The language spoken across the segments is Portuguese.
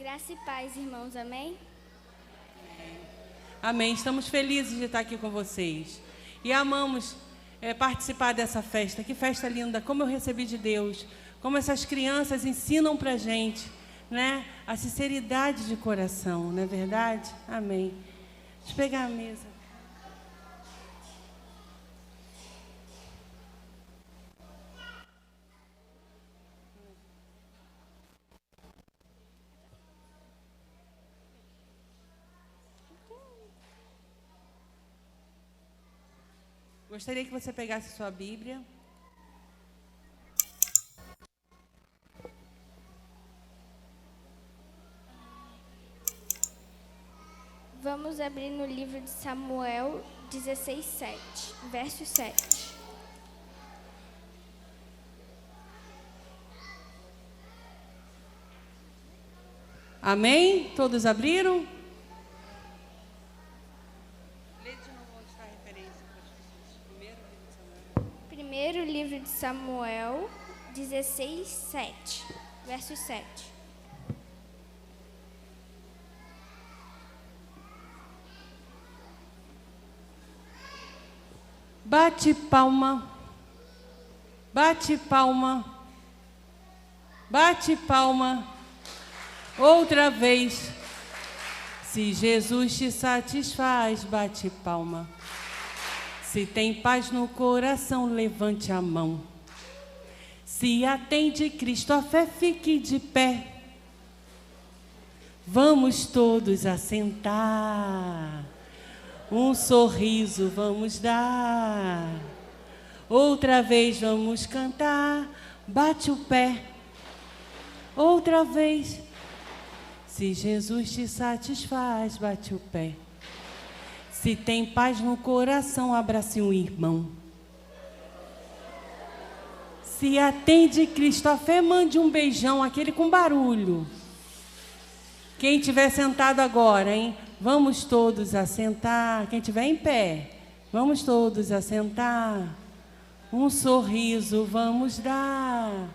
Graça e paz, irmãos. Amém? Amém. Estamos felizes de estar aqui com vocês. E amamos participar dessa festa. Que festa linda. Como eu recebi de Deus. Como essas crianças ensinam para a gente, né? A sinceridade de coração, não é verdade? Amém. Deixa eu pegar a mesa. Gostaria que você pegasse sua Bíblia. Vamos abrir no livro de Samuel 16:7, verso 7. Amém? Todos abriram? Primeiro livro de Samuel 16:7, verso 7. Bate palma, bate palma, bate palma, outra vez. Se Jesus te satisfaz, bate palma. Se tem paz no coração, levante a mão. Se atende Cristo, a fé fique de pé. Vamos todos assentar. Um sorriso vamos dar. Outra vez vamos cantar. Bate o pé. Outra vez. Se Jesus te satisfaz, bate o pé. Se tem paz no coração, abrace um irmão. Se atende Cristo, a fé, mande um beijão, aquele com barulho. Quem estiver sentado agora, hein? Vamos todos assentar. Quem estiver em pé, vamos todos assentar. Um sorriso vamos dar.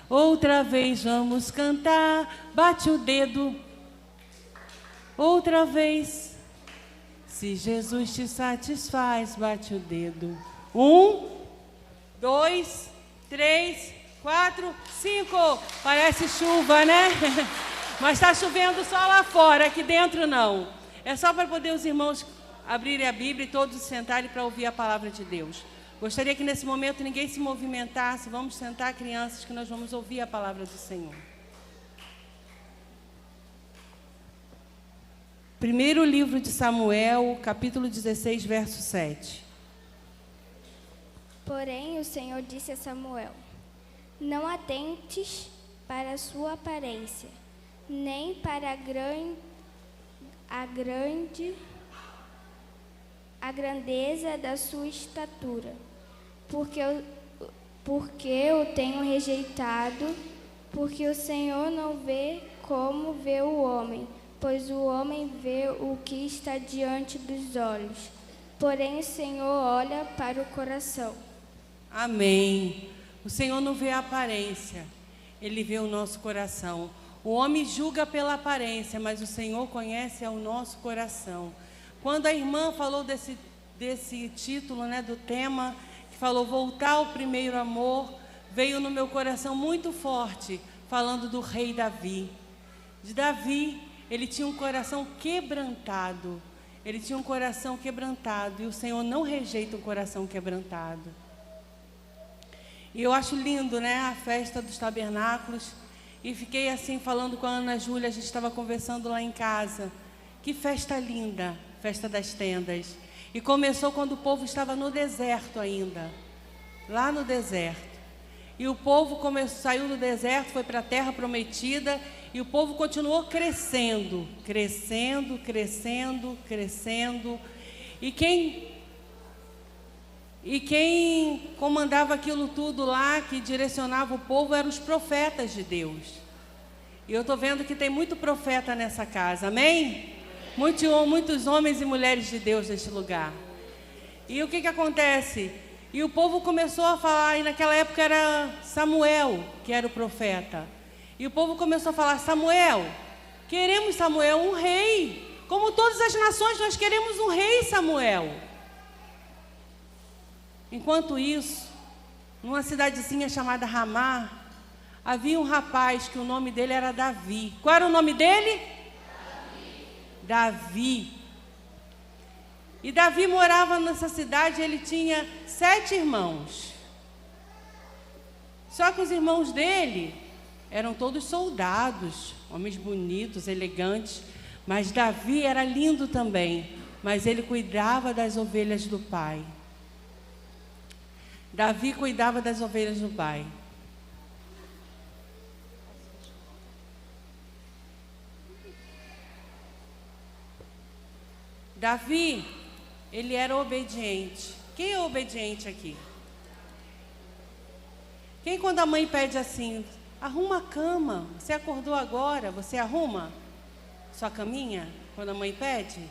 Outra vez vamos cantar. Bate o dedo. Outra vez. Se Jesus te satisfaz, bate o dedo. 1, 2, 3, 4, 5. Parece chuva, né? Mas está chovendo só lá fora, aqui dentro não. É só para poder os irmãos abrirem a Bíblia e todos sentarem para ouvir a palavra de Deus. Gostaria que nesse momento ninguém se movimentasse. Vamos sentar, crianças, que nós vamos ouvir a palavra do Senhor. Primeiro livro de Samuel, capítulo 16, verso 7. Porém, o Senhor disse a Samuel: não atentes para a sua aparência, nem para a grandeza da sua estatura, porque eu tenho rejeitado, porque o Senhor não vê como vê o homem, pois o homem vê o que está diante dos olhos, porém o Senhor olha para o coração. Amém. O Senhor não vê a aparência, Ele vê o nosso coração. O homem julga pela aparência, mas o Senhor conhece o nosso coração. Quando a irmã falou desse título, né, do tema, que falou voltar ao primeiro amor, veio no meu coração muito forte, falando do rei Davi. De Davi, ele tinha um coração quebrantado. Ele tinha um coração quebrantado, e o Senhor não rejeita um coração quebrantado. E eu acho lindo, né, a festa dos tabernáculos. E fiquei assim falando com a Ana Júlia, a gente estava conversando lá em casa. Que festa linda, festa das tendas. E começou quando o povo estava no deserto ainda, lá no deserto. E o povo saiu do deserto, foi para a terra prometida, e o povo continuou crescendo, crescendo, crescendo, crescendo. E quem comandava aquilo tudo lá, que direcionava o povo, eram os profetas de Deus. E eu estou vendo que tem muito profeta nessa casa, amém? Muitos homens e mulheres de Deus neste lugar. E o que acontece? E o povo começou a falar, e naquela época era Samuel, que era o profeta. E o povo começou a falar: Samuel, Queremos, Samuel, um rei. Como todas as nações, nós queremos um rei, Samuel. Enquanto isso, numa cidadezinha chamada Ramá, havia um rapaz que o nome dele era Davi. Qual era o nome dele? Davi. E Davi morava nessa cidade, ele tinha 7 irmãos. Só que os irmãos dele eram todos soldados, homens bonitos, elegantes. Mas Davi era lindo também, mas ele cuidava das ovelhas do pai. Davi cuidava das ovelhas do pai. Davi, ele era obediente. Quem é obediente aqui? Quem quando a mãe pede assim, arruma a cama, você acordou agora, você arruma sua caminha quando a mãe pede?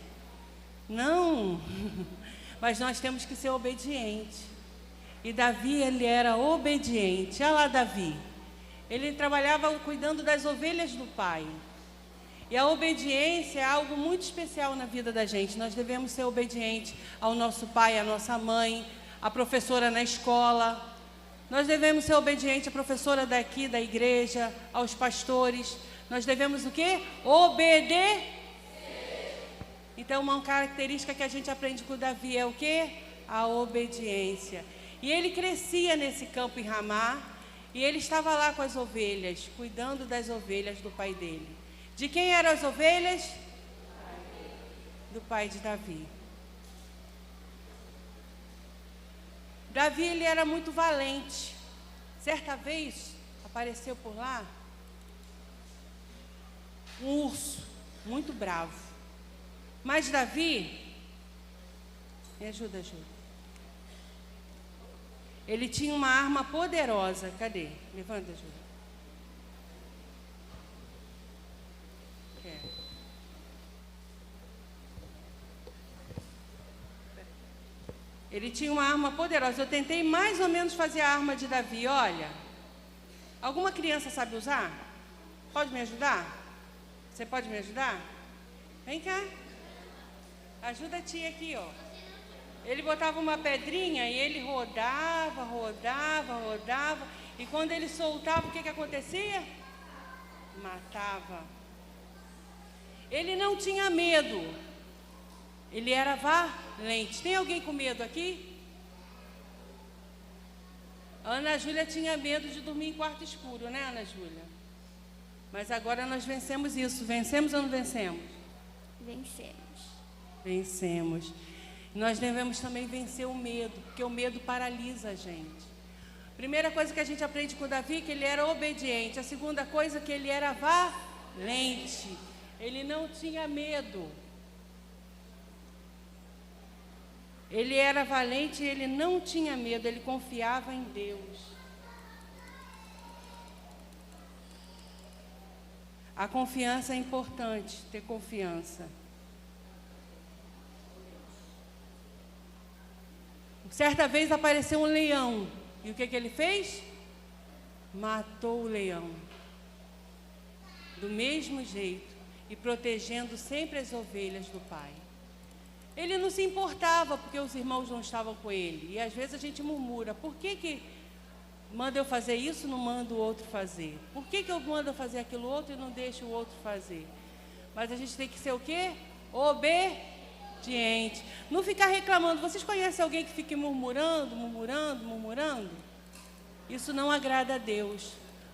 Não, mas nós temos que ser obedientes. E Davi, ele era obediente. Olha lá Davi, ele trabalhava cuidando das ovelhas do pai. E a obediência é algo muito especial na vida da gente. Nós devemos ser obedientes ao nosso pai, à nossa mãe, à professora na escola. Nós devemos ser obedientes à professora daqui da igreja, aos pastores. Nós devemos o quê? Obedecer. Então, uma característica que a gente aprende com Davi é o quê? A obediência. E ele crescia nesse campo em Ramá, e ele estava lá com as ovelhas, cuidando das ovelhas do pai dele. De quem eram as ovelhas? Do pai de Davi. Davi, ele era muito valente. Certa vez, apareceu por lá um urso, muito bravo. Mas Davi, me ajuda, Júlia. Ele tinha uma arma poderosa. Cadê? Levanta, Júlia. Ele tinha uma arma poderosa. Eu tentei mais ou menos fazer a arma de Davi. Olha, alguma criança sabe usar? Pode me ajudar? Você pode me ajudar? Vem cá. Ajuda a tia aqui, ó. Ele botava uma pedrinha e ele rodava. E quando ele soltava, o que acontecia? Matava. Ele não tinha medo. Ele era valente. Tem alguém com medo aqui? A Ana Júlia tinha medo de dormir em quarto escuro, né, Ana Júlia? Mas agora nós vencemos isso. Vencemos ou não vencemos? Vencemos. Vencemos. Nós devemos também vencer o medo, porque o medo paralisa a gente. Primeira coisa que a gente aprende com Davi, que ele era obediente. A segunda coisa, que ele era valente. Ele não tinha medo. Ele era valente e ele não tinha medo, ele confiava em Deus. A confiança é importante, ter confiança. Certa vez apareceu um leão, e o que ele fez? Matou o leão. Do mesmo jeito, e protegendo sempre as ovelhas do pai. Ele não se importava porque os irmãos não estavam com ele. E às vezes a gente murmura, por que manda eu fazer isso e não mando o outro fazer? Por que eu mando fazer aquilo outro e não deixo o outro fazer? Mas a gente tem que ser o quê? Obediente. Não ficar reclamando. Vocês conhecem alguém que fique murmurando? Isso não agrada a Deus.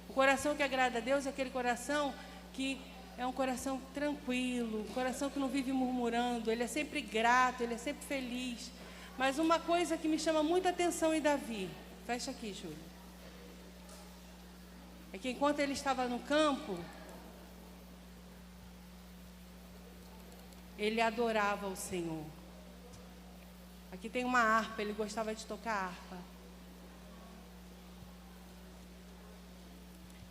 O coração que agrada a Deus é aquele coração que é um coração tranquilo, um coração que não vive murmurando, ele é sempre grato, ele é sempre feliz. Mas uma coisa que me chama muita atenção em Davi, fecha aqui, Júlia, é que enquanto ele estava no campo, ele adorava o Senhor. Aqui tem uma harpa, ele gostava de tocar harpa.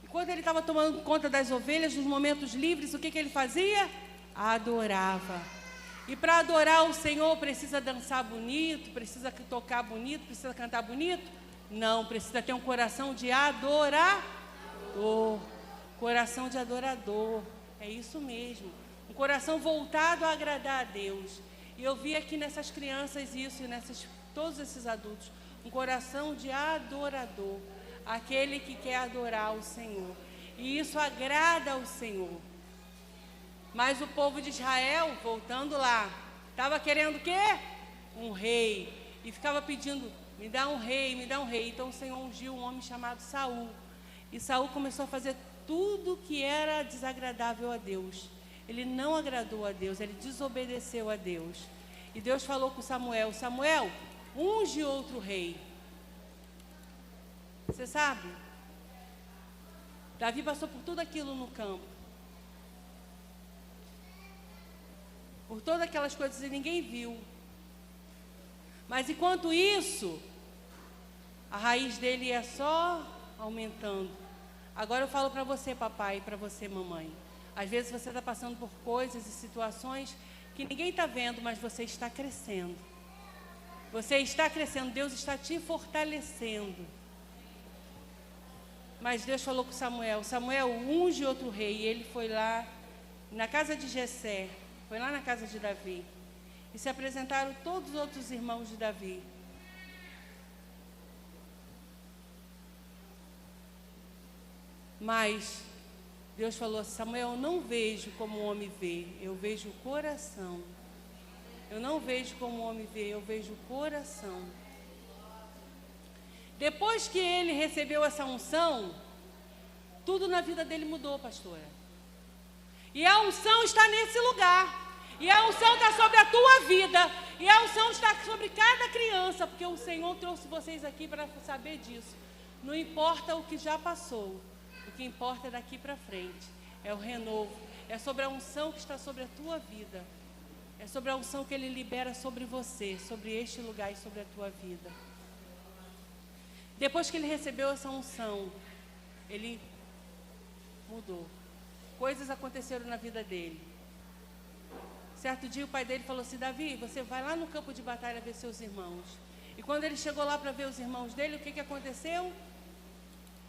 Quando ele estava tomando conta das ovelhas, nos momentos livres, o que ele fazia? Adorava. E para adorar o Senhor, precisa dançar bonito, precisa tocar bonito, precisa cantar bonito? Não, precisa ter um coração de adorador. Coração de adorador. É isso mesmo. Um coração voltado a agradar a Deus. E eu vi aqui nessas crianças isso, e todos esses adultos, um coração de adorador, aquele que quer adorar o Senhor. E isso agrada ao Senhor. Mas o povo de Israel, voltando lá, estava querendo o quê? Um rei. E ficava pedindo, me dá um rei, me dá um rei. Então o Senhor ungiu um homem chamado Saul. E Saul começou a fazer tudo que era desagradável a Deus. Ele não agradou a Deus, ele desobedeceu a Deus. E Deus falou com Samuel, Samuel, unge outro rei. Você sabe? Davi passou por tudo aquilo no campo. Por todas aquelas coisas e ninguém viu. Mas enquanto isso, a raiz dele ia só aumentando. Agora eu falo para você, papai, e para você, mamãe. Às vezes você está passando por coisas e situações que ninguém está vendo, mas você está crescendo. Você está crescendo, Deus está te fortalecendo. Mas Deus falou com Samuel, Samuel, unge outro rei. E ele foi lá na casa de Jessé, foi lá na casa de Davi. E se apresentaram todos os outros irmãos de Davi. Mas Deus falou, Samuel, eu não vejo como o homem vê, eu vejo o coração. Eu não vejo como o homem vê, eu vejo o coração. Depois que ele recebeu essa unção, tudo na vida dele mudou, pastora. E a unção está nesse lugar. E a unção está sobre a tua vida. E a unção está sobre cada criança, porque o Senhor trouxe vocês aqui para saber disso. Não importa o que já passou. O que importa é daqui para frente, é o renovo, é sobre a unção que está sobre a tua vida, é sobre a unção que Ele libera sobre você, sobre este lugar e sobre a tua vida. Depois que ele recebeu essa unção, ele mudou. Coisas aconteceram na vida dele. Certo dia o pai dele falou assim, Davi, você vai lá no campo de batalha ver seus irmãos. E quando ele chegou lá para ver os irmãos dele, o que aconteceu?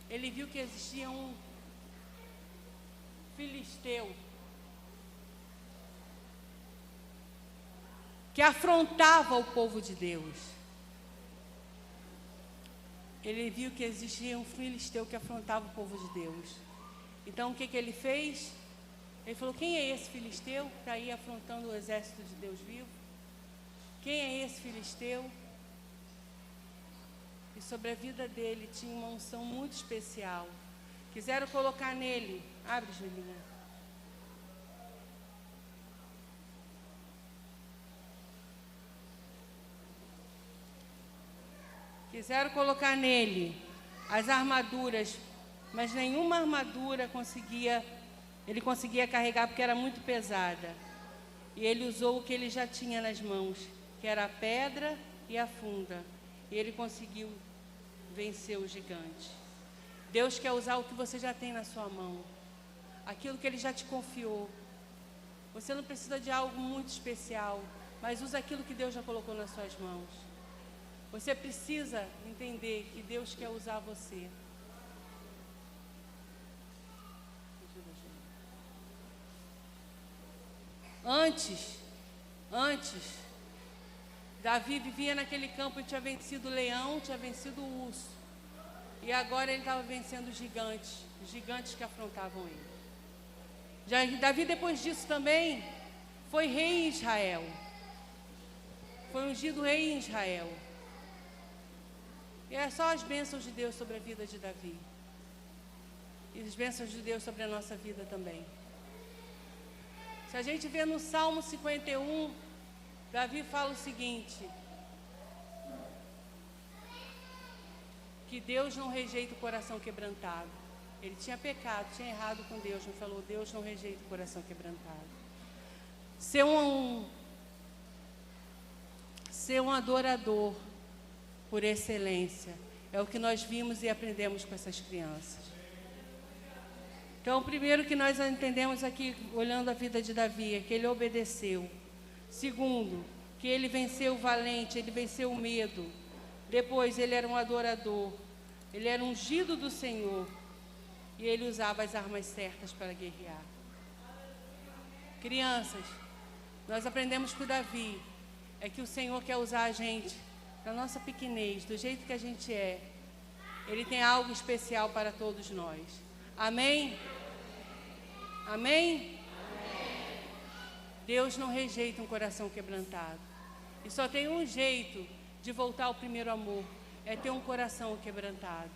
Ele viu que existia um filisteu que afrontava o povo de Deus. Ele viu que existia um filisteu que afrontava o povo de Deus. Então o que ele fez? Ele falou, quem é esse filisteu que está aí afrontando o exército de Deus vivo? Quem é esse filisteu? E sobre a vida dele tinha uma unção muito especial. Quiseram colocar nele. Abre, Julinha. Quiseram colocar nele as armaduras, mas nenhuma armadura ele conseguia carregar porque era muito pesada. E ele usou o que ele já tinha nas mãos, que era a pedra e a funda. E ele conseguiu vencer o gigante. Deus quer usar o que você já tem na sua mão, aquilo que Ele já te confiou. Você não precisa de algo muito especial, mas usa aquilo que Deus já colocou nas suas mãos. Você precisa entender que Deus quer usar você. Antes, Davi vivia naquele campo e tinha vencido o leão, tinha vencido o urso. E agora ele estava vencendo os gigantes que afrontavam ele. Davi, depois disso também, foi rei em Israel. Foi ungido rei em Israel. E é só as bênçãos de Deus sobre a vida de Davi. E as bênçãos de Deus sobre a nossa vida também. Se a gente vê no Salmo 51, Davi fala o seguinte, que Deus não rejeita o coração quebrantado. Ele tinha pecado, tinha errado com Deus, mas falou, Deus não rejeita o coração quebrantado. Ser um adorador por excelência é o que nós vimos e aprendemos com essas crianças. Então, o primeiro que nós entendemos aqui, olhando a vida de Davi, é que ele obedeceu. Segundo, que ele venceu o valente, ele venceu o medo. Depois, ele era um adorador. Ele era ungido do Senhor. E ele usava as armas certas para guerrear. Crianças, nós aprendemos com o Davi, é que o Senhor quer usar a gente, da nossa pequenez, do jeito que a gente é. Ele tem algo especial para todos nós. Amém? Amém? Deus não rejeita um coração quebrantado. E só tem um jeito de voltar ao primeiro amor, é ter um coração quebrantado.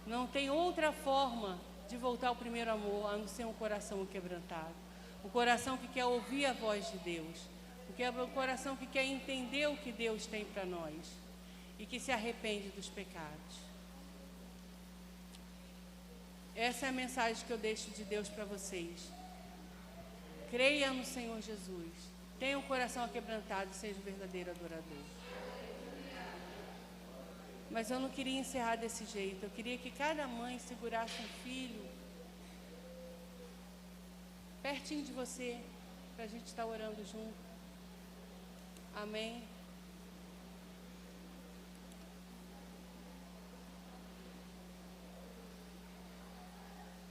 Não tem outra forma de voltar ao primeiro amor, a não ser um coração quebrantado. O coração que quer ouvir a voz de Deus. O coração que quer entender o que Deus tem para nós. E que se arrepende dos pecados. Essa é a mensagem que eu deixo de Deus para vocês. Creia no Senhor Jesus. Tenha um coração aquebrantado e seja um verdadeiro adorador. Mas eu não queria encerrar desse jeito. Eu queria que cada mãe segurasse um filho pertinho de você, para a gente estar orando junto. Amém?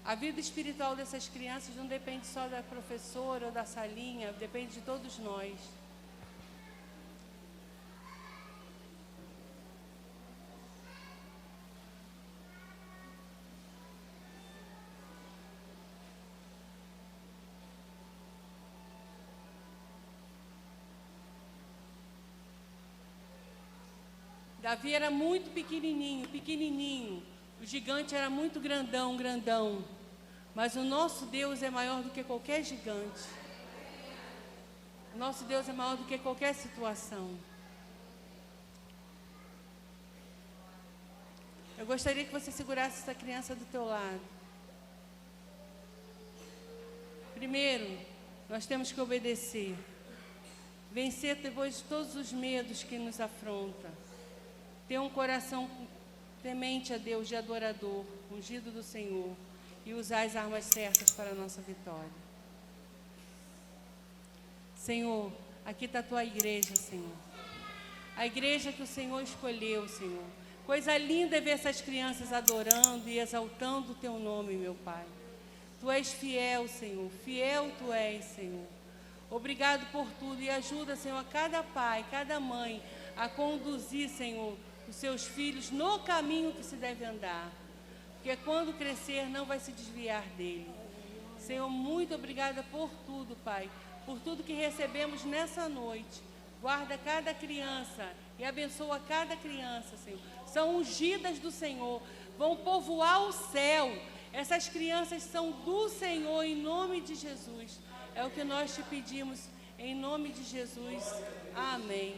A vida espiritual dessas crianças não depende só da professora ou da salinha, depende de todos nós. Davi era muito pequenininho. O gigante era muito grandão. Mas o nosso Deus é maior do que qualquer gigante. O nosso Deus é maior do que qualquer situação. Eu gostaria que você segurasse essa criança do teu lado. Primeiro, nós temos que obedecer. Vencer depois de todos os medos que nos afrontam. Ter um coração temente a Deus, de adorador, ungido do Senhor, e usar as armas certas para a nossa vitória. Senhor, aqui está a tua igreja, Senhor. A igreja que o Senhor escolheu, Senhor. Coisa linda é ver essas crianças adorando e exaltando o teu nome, meu Pai. Tu és fiel, Senhor. Fiel tu és, Senhor. Obrigado por tudo e ajuda, Senhor, a cada pai, cada mãe a conduzir, Senhor, os seus filhos no caminho que se deve andar, porque quando crescer não vai se desviar dele. Senhor, muito obrigada por tudo, Pai, por tudo que recebemos nessa noite. Guarda cada criança e abençoa cada criança, Senhor. São ungidas do Senhor, vão povoar o céu. Essas crianças são do Senhor, em nome de Jesus. É o que nós te pedimos, em nome de Jesus. Amém.